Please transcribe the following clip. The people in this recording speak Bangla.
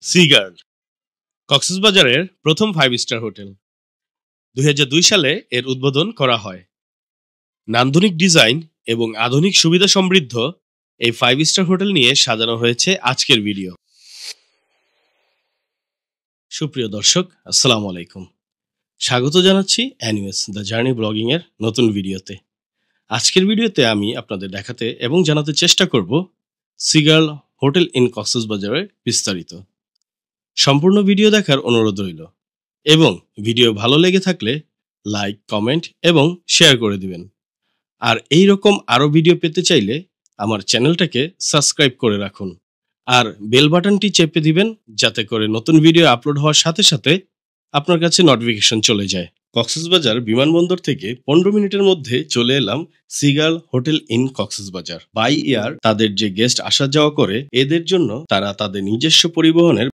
সি গার্ল কক্সবাজারের প্রথম 5 স্টার হোটেল 2002 সালে এর উদ্বোধন করা হয়। নান্দনিক ডিজাইন এবং আধুনিক সুবিধা সমৃদ্ধ এই 5 স্টার হোটেল নিয়ে সাজানো হয়েছে আজকের ভিডিও। সুপ্রিয় দর্শক, আসসালামু আলাইকুম। স্বাগত জানাচ্ছি অ্যানিওয়েস দ্য জার্নি ব্লগিং এর নতুন ভিডিওতে। আজকের ভিডিওতে আমি আপনাদের দেখাতে এবং জানাতে চেষ্টা করব সি গার্ল হোটেল ইন কক্সবাজারের বিস্তারিত। সম্পূর্ণ ভিডিও দেখার অনুরোধ রইল এবং ভিডিও ভালো লেগে থাকলে লাইক, কমেন্ট এবং শেয়ার করে দিবেন। আর এই রকম আরও ভিডিও পেতে চাইলে আমার চ্যানেলটাকে সাবস্ক্রাইব করে রাখুন আর বেল বাটনটি চেপে দিবেন, যাতে করে নতুন ভিডিও আপলোড হওয়ার সাথে সাথে আপনার কাছে নোটিফিকেশন চলে যায়। কক্সবাজার বিমানবন্দর থেকে 15 মিনিটের মধ্যে চলে এলাম sea girl hotel in Cox's Bazar. By air তাদের যে গেস্ট আসা যাওয়া করে, এদের জন্য তারা তাদের নিজস্ব পরিবহনের